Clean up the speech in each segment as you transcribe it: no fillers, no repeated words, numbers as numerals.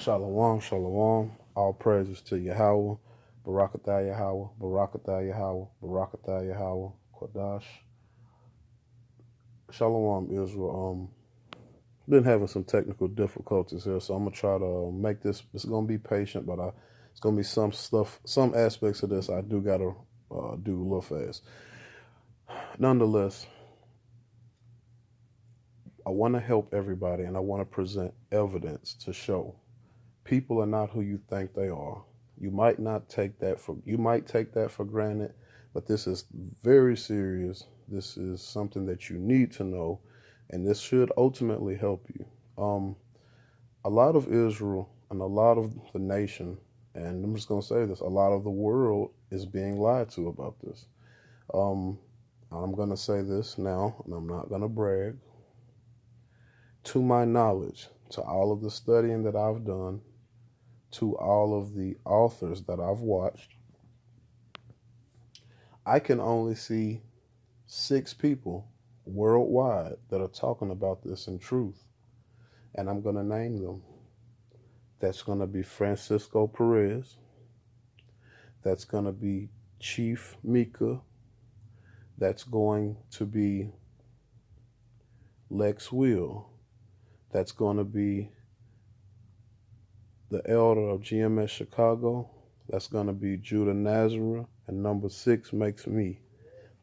Shalom, shalom. All praises to Yahweh. Barakatah Yahweh, Barakatah Yahweh, Barakatah Yahweh, Kodash. Shalom, Israel. Been having some technical difficulties here, so I'm gonna try to make this. It's gonna be patient, but it's gonna be some stuff, some aspects of this I do gotta do a little fast. Nonetheless, I want to help everybody, and I want to present evidence to show people are not who you think they are. You might take that for granted, but this is very serious. This is something that you need to know, and this should ultimately help you. A lot of Israel and a lot of the nation, and I'm just going to say this, a lot of the world is being lied to about this. I'm going to say this now, and I'm not going to brag. To my knowledge, to all of the studying that I've done, to all of the authors that I've watched, I can only see 6 people worldwide that are talking about this in truth. And I'm going to name them. That's going to be Francisco Perez. That's going to be Chief Mika. That's going to be Lex Will. That's going to be the elder of GMS Chicago. That's going to be Judah Nazareth. And number 6 makes me.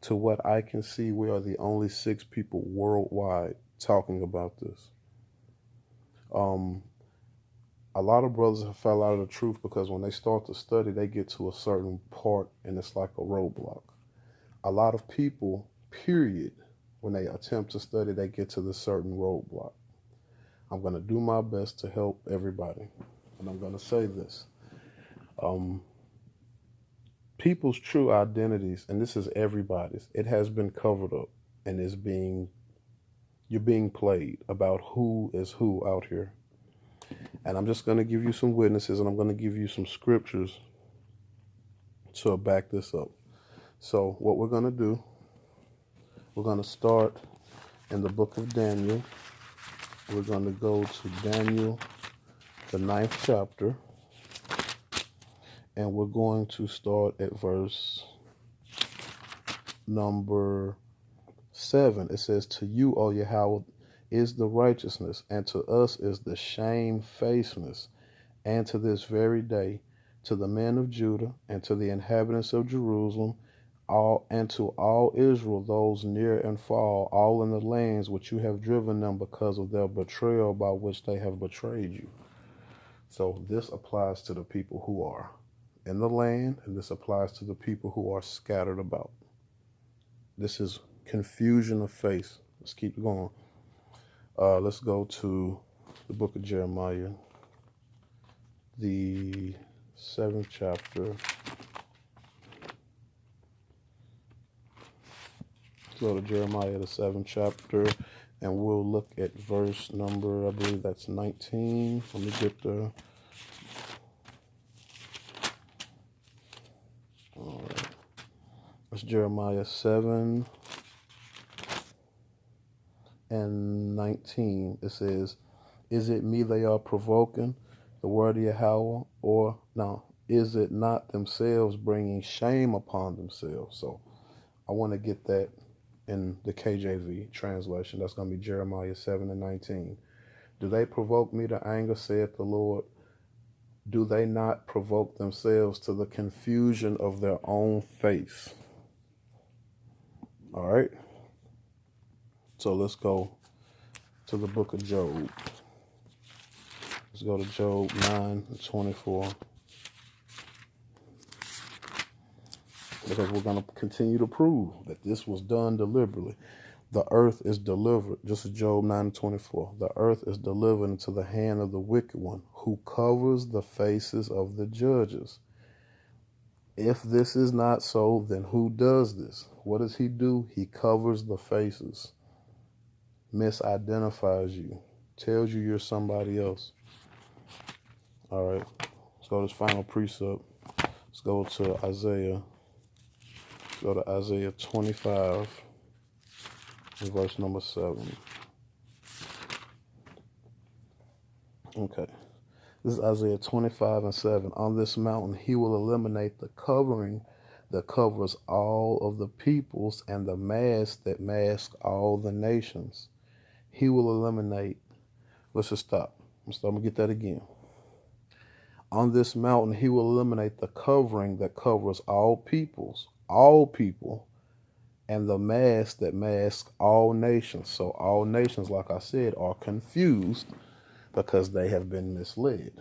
To what I can see, we are the only 6 people worldwide talking about this. A lot of brothers have fell out of the truth because when they start to study, they get to a certain part and it's like a roadblock. A lot of people, period, when they attempt to study, they get to this certain roadblock. I'm going to do my best to help everybody. And I'm going to say this. People's true identities, and this is everybody's, it has been covered up and you're being played about who is who out here. And I'm just going to give you some witnesses, and I'm going to give you some scriptures to back this up. So what we're going to do, we're going to start in the book of Daniel. We're going to go to Daniel, the 9th chapter, and we're going to start at verse number 7. It says, "To you, O Yahweh, is the righteousness, and to us is the shamefacedness, and to this very day, to the men of Judah, and to the inhabitants of Jerusalem, and to all Israel, those near and far, all in the lands which you have driven them because of their betrayal by which they have betrayed you." So this applies to the people who are in the land, and this applies to the people who are scattered about. This is confusion of face. Let's keep going. Let's go to the book of Jeremiah, the 7th chapter. Let's go to Jeremiah, the 7th chapter, and we'll look at verse number, I believe that's 19. Let me get there. All right. It's Jeremiah 7 and 19. It says, "Is it me they are provoking, the word of Yahweh, or no, is it not themselves bringing shame upon themselves?" So I want to get that in the KJV translation. That's going to be Jeremiah 7 and 19. "Do they provoke me to anger, saith the Lord? Do they not provoke themselves to the confusion of their own face?" All right. So let's go to the book of Job. Let's go to Job 9 and 24. Because we're going to continue to prove that this was done deliberately. The earth is delivered, just as Job 9 and 24. The earth is delivered into the hand of the wicked one, who covers the faces of the judges. If this is not so, then who does this? What does he do? He covers the faces, misidentifies you, tells you you're somebody else. All right, let's go to this final precept. Let's go to Isaiah. Let's go to Isaiah 25, and verse number 7. Okay. This is Isaiah 25:7. On this mountain he will eliminate the covering that covers all of the peoples and the mask that masks all the nations. He will eliminate. Let's just stop. I'm going to get that again. On this mountain he will eliminate the covering that covers all peoples, all people, and the mask that masks all nations. So all nations, like I said, are confused because they have been misled.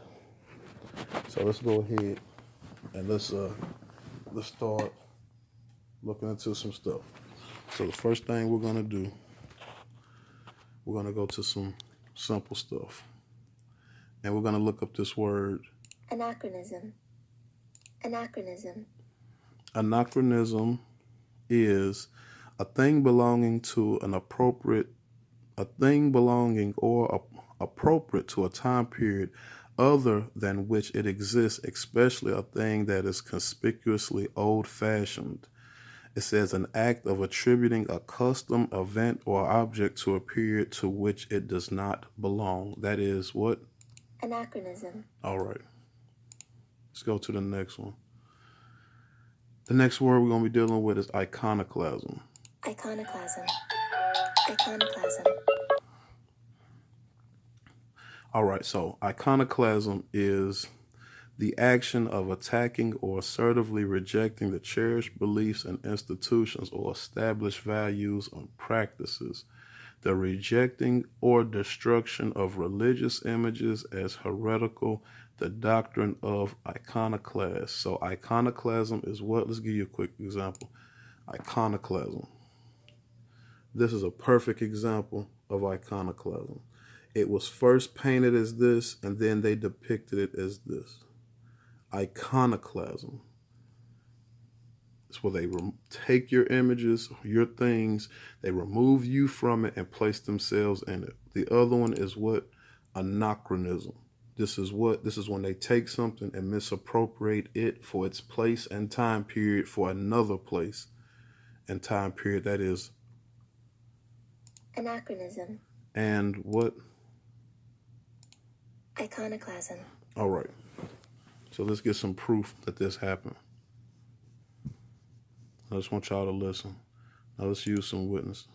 So let's go ahead and let's start looking into some stuff. So the first thing we're gonna do, we're gonna go to some simple stuff, and we're gonna look up this word anachronism. Anachronism. Anachronism is a thing belonging to an appropriate, a thing belonging or appropriate to a time period other than which it exists, especially a thing that is conspicuously old-fashioned. It says an act of attributing a custom, event, or object to a period to which it does not belong. That is what? Anachronism. All right. Let's go to the next one. The next word we're going to be dealing with is iconoclasm. Iconoclasm. Iconoclasm. All right, so iconoclasm is the action of attacking or assertively rejecting the cherished beliefs and institutions or established values and practices. The rejecting or destruction of religious images as heretical, the doctrine of iconoclasts. So iconoclasm is what? Let's give you a quick example. Iconoclasm. This is a perfect example of iconoclasm. It was first painted as this, and then they depicted it as this. Iconoclasm. It's where they take your images, your things, they remove you from it and place themselves in it. The other one is what? Anachronism. This is when they take something and misappropriate it for its place and time period for another place and time period. That is anachronism. And what? Iconoclasm. All right. So let's get some proof that this happened. I just want y'all to listen. Now let's use some witnesses.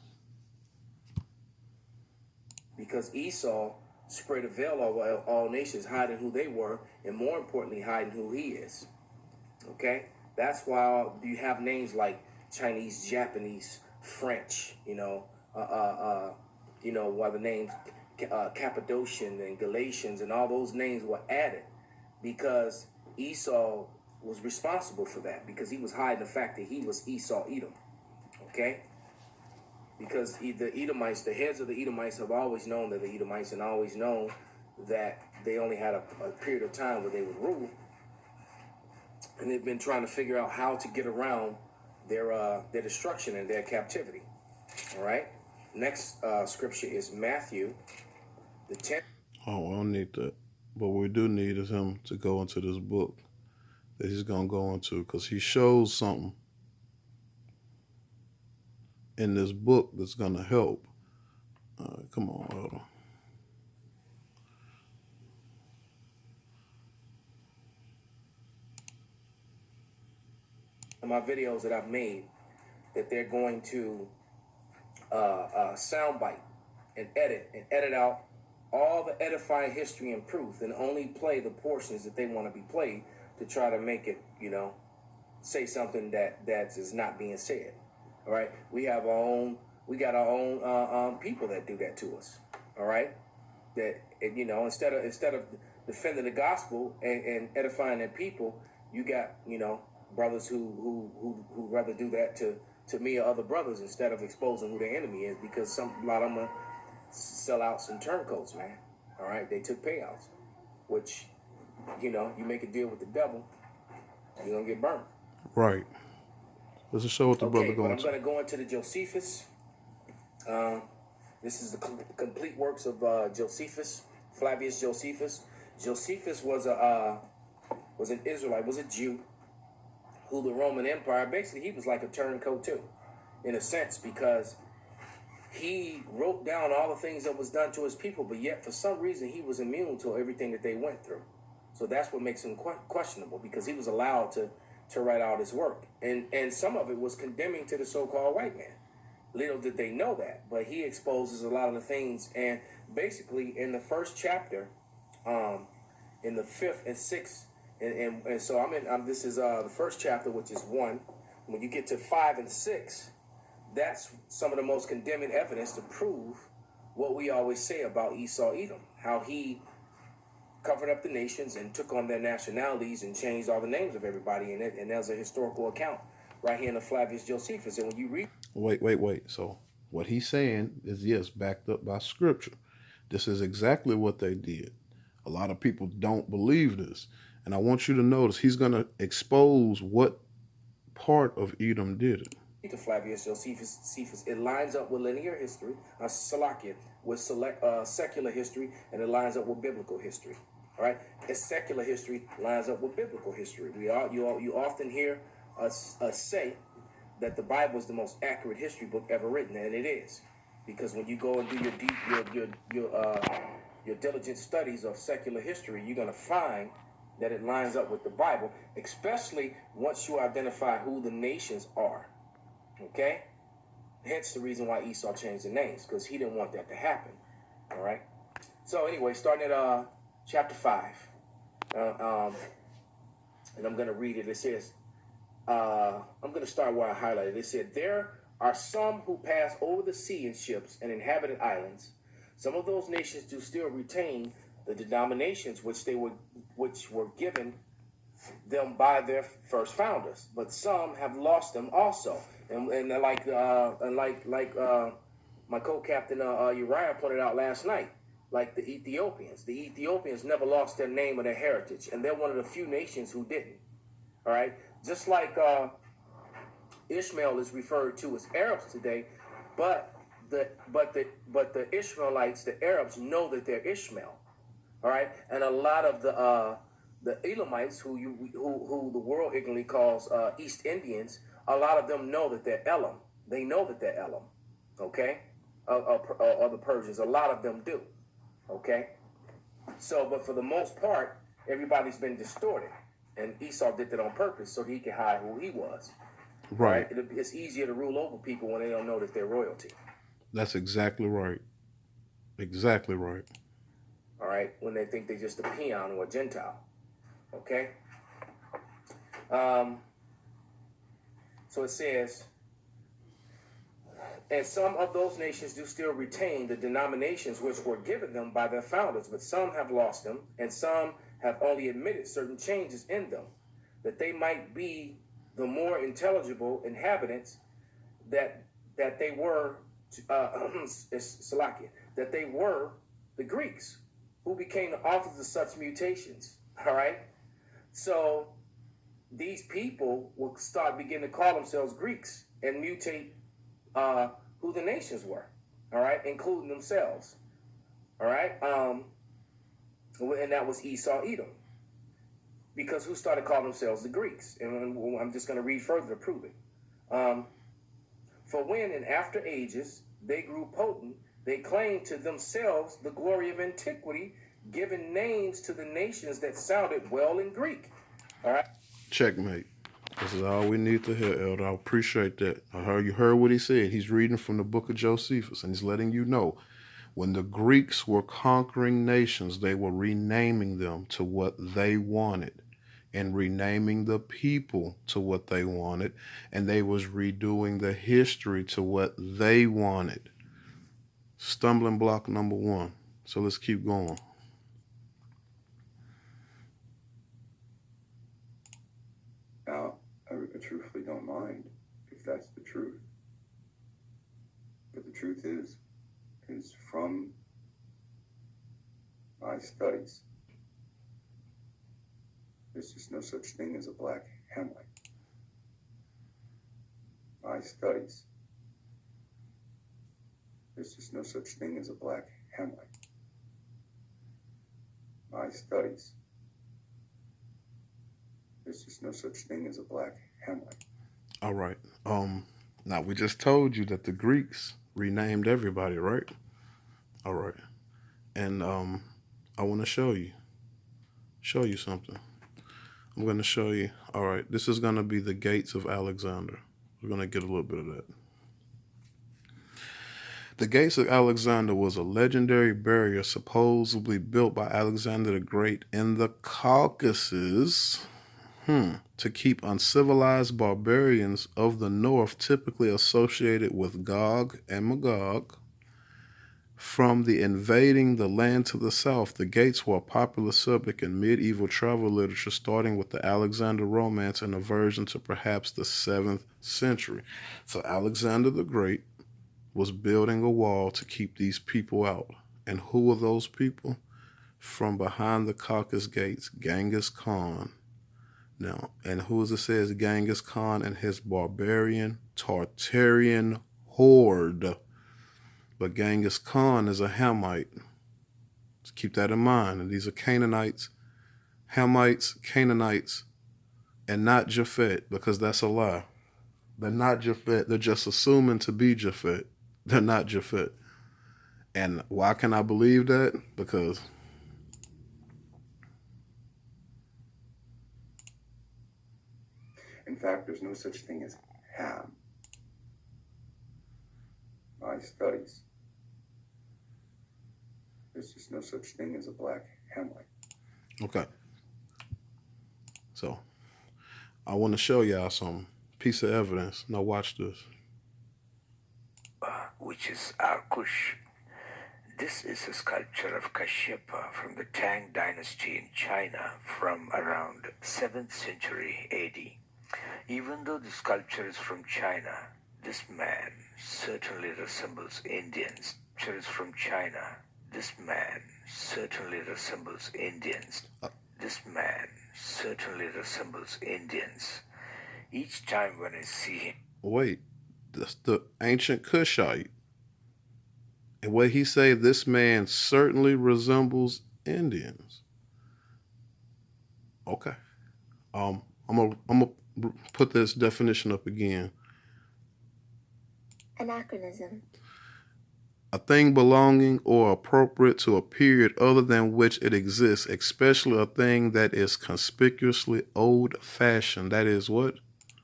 Because Esau spread a veil over all nations, hiding who they were, and more importantly, hiding who he is. Okay? That's why you have names like Chinese, Japanese, French, why the names Cappadocian and Galatians and all those names were added, because Esau was responsible for that, because he was hiding the fact that he was Esau Edom. Okay? Because the Edomites, the heads of the Edomites have always known that the Edomites, and always known that they only had a period of time where they would rule. And they've been trying to figure out how to get around their destruction and their captivity. All right? Next scripture is Matthew, the 10th. Oh, I don't need that. But what we do need is him to go into this book that he's going to go into, because he shows something in this book that's going to help. Come on, hold on. In my videos that I've made, that they're going to soundbite and edit out all the edifying history and proof, and only play the portions that they want to be played to try to make it, say something that is not being said. All right, we got our own people that do that to us. All right, that instead of defending the gospel and edifying their people, you got brothers who rather do that to me or other brothers instead of exposing who their enemy is, because a lot of them are sellouts and turncoats, man. All right, they took payouts, which you make a deal with the devil, you're gonna get burned. Right. Let's just show what the brother going to. I'm going to go into the Josephus. This is the complete works of Josephus, Flavius Josephus. Josephus was an Israelite, was a Jew, who the Roman Empire, basically he was like a turncoat too, in a sense, because he wrote down all the things that was done to his people, but yet for some reason he was immune to everything that they went through. So that's what makes him questionable, because he was allowed to write out his work. And some of it was condemning to the so-called white man. Little did they know that, but he exposes a lot of the things. And basically in the first chapter, in the 5th and 6th, and so this is the first chapter, which is 1. When you get to 5 and 6, that's some of the most condemning evidence to prove what we always say about Esau Edom, how he covered up the nations and took on their nationalities and changed all the names of everybody in it. And there's a historical account right here in the Flavius Josephus. And when you read... Wait. So what he's saying is, yes, backed up by scripture. This is exactly what they did. A lot of people don't believe this. And I want you to notice he's going to expose what part of Edom did it. The Flavius Josephus, it lines up with linear history, Salakia, with secular history, and it lines up with biblical history. All right, and secular history lines up with biblical history. You often hear us say that the Bible is the most accurate history book ever written, and it is, because when you go and do your diligent studies of secular history, you're going to find that it lines up with the Bible, especially once you identify who the nations are. Okay? Hence the reason why Esau changed the names, because he didn't want that to happen. All right? So anyway, starting at chapter 5, and I'm going to read it. It says, I'm going to start where I highlighted. It said, there are some who pass over the sea in ships and inhabited islands. Some of those nations do still retain the denominations which were given them by their first founders, but some have lost them also. And like my co-captain Uriah pointed out last night, like the Ethiopians never lost their name or their heritage, and they're one of the few nations who didn't. All right, just like Ishmael is referred to as Arabs today, but the Ishmaelites, the Arabs, know that they're Ishmael. All right, and a lot of the Elamites, who the world ignorantly calls East Indians, a lot of them know that they're Elam. They know that they're Elam, okay, or the Persians. A lot of them do, okay. So, but for the most part, everybody's been distorted, and Esau did that on purpose so he could hide who he was. Right. It's easier to rule over people when they don't know that they're royalty. That's exactly right. Exactly right. All right, when they think they're just a peon or a Gentile. Okay? So it says, and some of those nations do still retain the denominations which were given them by their founders, but some have lost them, and some have only admitted certain changes in them, that they might be the more intelligible inhabitants that they were, that they were the Greeks, who became the authors of such mutations. All right? So these people will begin to call themselves Greeks and mutate who the nations were, all right, including themselves, all right? And that was Esau Edom, because who started calling themselves the Greeks? And I'm just going to read further to prove it. For when in after ages they grew potent, they claimed to themselves the glory of antiquity, giving names to the nations that sounded well in Greek. All right? Checkmate. This is all we need to hear, Elder. I appreciate that. You heard what he said. He's reading from the book of Josephus, and he's letting you know when the Greeks were conquering nations, they were renaming them to what they wanted and renaming the people to what they wanted, and they was redoing the history to what they wanted. Stumbling block number 1. So let's keep going. Now, I truthfully don't mind if that's the truth. But the truth is from my studies, there's just no such thing as a black Hamite. My studies, there's just no such thing as a black Hamite. My studies, there's just no such thing as a black Hamite. All right. Now we just told you that the Greeks renamed everybody, right? All right. And I want to show you show you something. I'm going to show you. All right, this is going to be the gates of Alexander. We're going to get a little bit of that. The gates of Alexander was a legendary barrier supposedly built by Alexander the Great in the Caucasus to keep uncivilized barbarians of the north, typically associated with Gog and Magog, from the invading the land to the south. The gates were a popular subject in medieval travel literature, starting with the Alexander Romance and a version to perhaps the 7th century. So Alexander the Great was building a wall to keep these people out. And who were those people? From behind the Caucasus gates, Genghis Khan. Now, and who does it say Genghis Khan and his barbarian Tartarian horde? But Genghis Khan is a Hamite. Let's keep that in mind. And these are Canaanites, Hamites, Canaanites, and not Japhet, because that's a lie. They're not Japhet. They're just assuming to be Japhet. They're not Japhet. And why can I believe that? Because in fact, there's no such thing as Ham. My studies. There's just no such thing as a black Hamite. okay. So I want to show y'all some piece of evidence. Now watch this. Which is Arkush. This is a sculpture of Kashyapa from the Tang dynasty in China from around 7th century AD. Even though the sculpture is from China, this man certainly resembles Indians. Sculpture is from China. This man certainly resembles Indians. This man certainly resembles Indians. Each time when I see him. Wait, that's the ancient Cushite. And what he say, this man certainly resembles Indians. Okay. I'm gonna put this definition up again. Anachronism. A thing belonging or appropriate to a period other than which it exists, especially a thing that is conspicuously old-fashioned. That is what?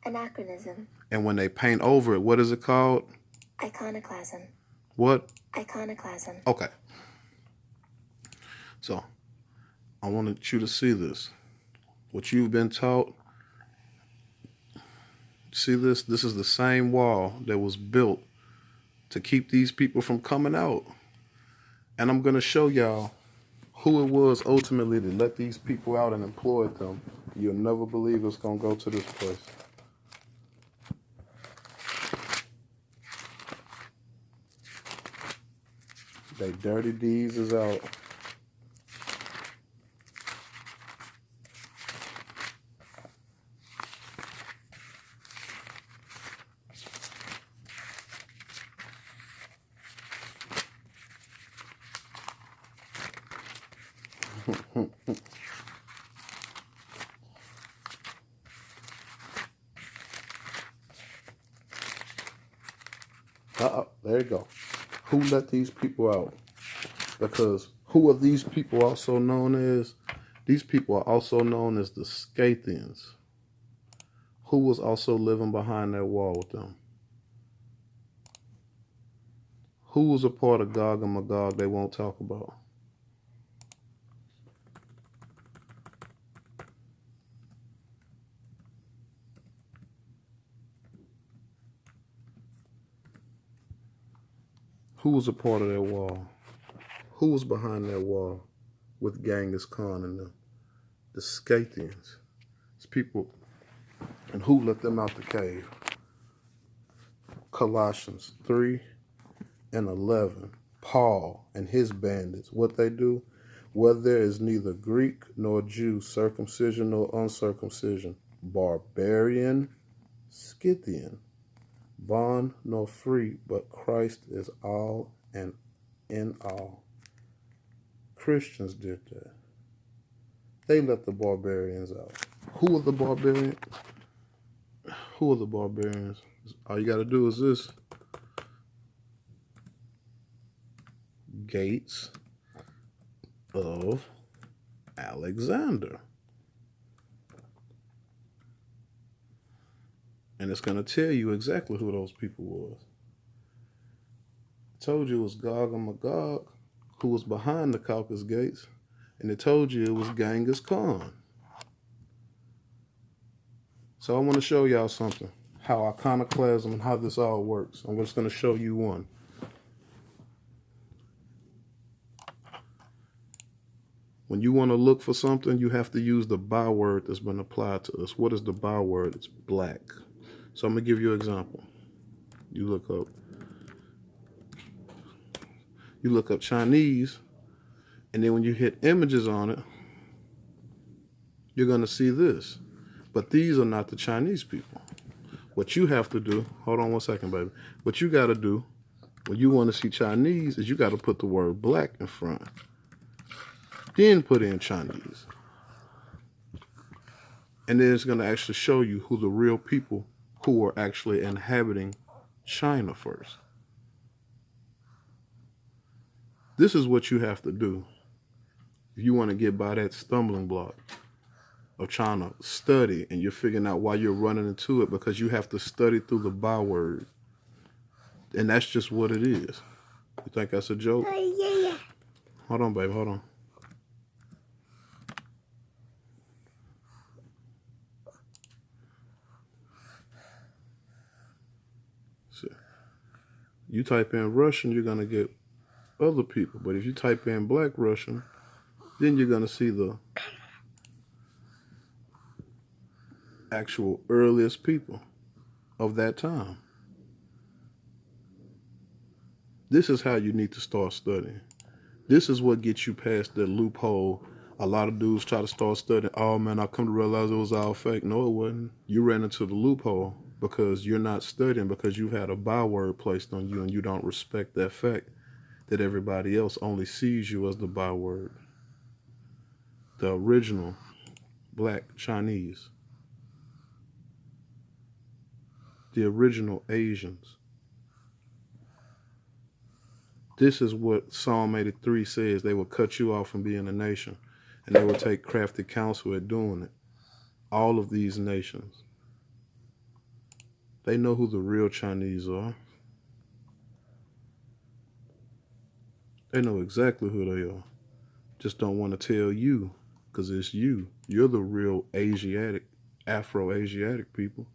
Anachronism. And when they paint over it, what is it called? Iconoclasm. What? Iconoclasm. Okay. So, I wanted you to see this. What you've been taught. See this? This is the same wall that was built to keep these people from coming out. And I'm going to show y'all who it was ultimately that let these people out and employed them. You'll never believe it's going to go to this place. They dirty deeds is out. There you go. Who let these people out? Because who are these people also known as? These people are also known as the Scythians. Who was also living behind that wall with them? Who was a part of Gog and Magog they won't talk about? Who was a part of that wall? Who was behind that wall with Genghis Khan and them? The Scythians. It's people. And who let them out the cave? Colossians 3:11. Paul and his bandits. What they do? Where there is neither Greek nor Jew, circumcision nor uncircumcision, barbarian, Scythian, bond nor free, but Christ is all and in all. Christians did that. They let the barbarians out. Who are the barbarians? Who are the barbarians? All you got to do is this. Gates of Alexander. And it's going to tell you exactly who those people was. I told you it was Gog and Magog, who was behind the Caucasus Gates, and it told you it was Genghis Khan. So I want to show y'all something, how iconoclasm and how this all works. I'm just going to show you one. When you want to look for something, you have to use the byword that's been applied to us. What is the byword? It's black. So I'm going to give you an example. You look up Chinese, and then when you hit images on it, you're going to see this. But these are not the Chinese people. What you have to do, hold on one second, baby. What you got to do when you want to see Chinese is you got to put the word black in front. Then put in Chinese. And then it's going to actually show you who the real people who are actually inhabiting China first. This is what you have to do if you want to get by that stumbling block of trying to study, and you're figuring out why you're running into it, because you have to study through the byword. And that's just what it is. You think that's a joke? Yeah. Hold on, baby, hold on. See, you type in Russian, you're going to get other people. But if you type in Black Russian, then you're going to see the actual earliest people of that time. This is how you need to start studying. This is what gets you past the loophole. A lot of dudes try to start studying. Oh man, I come to realize it was all fake. No, it wasn't. You ran into the loophole because you're not studying, because you've had a byword placed on you and you don't respect that fact that everybody else only sees you as the byword. The original Black Chinese. The original Asians. This is what Psalm 83 says. They will cut you off from being a nation, and they will take crafty counsel at doing it. All of these nations, they know who the real Chinese are. They know exactly who they are. Just don't want to tell you, because it's you. You're the real Asiatic, Afro-Asiatic people.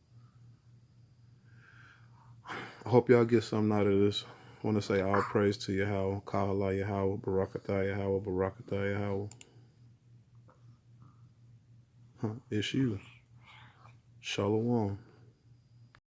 I hope y'all get something out of this. I want to say all praise to Yahweh, Kahala Yahweh, Barakatah Yahweh, Barakatah Yahweh. It's you. Shalom.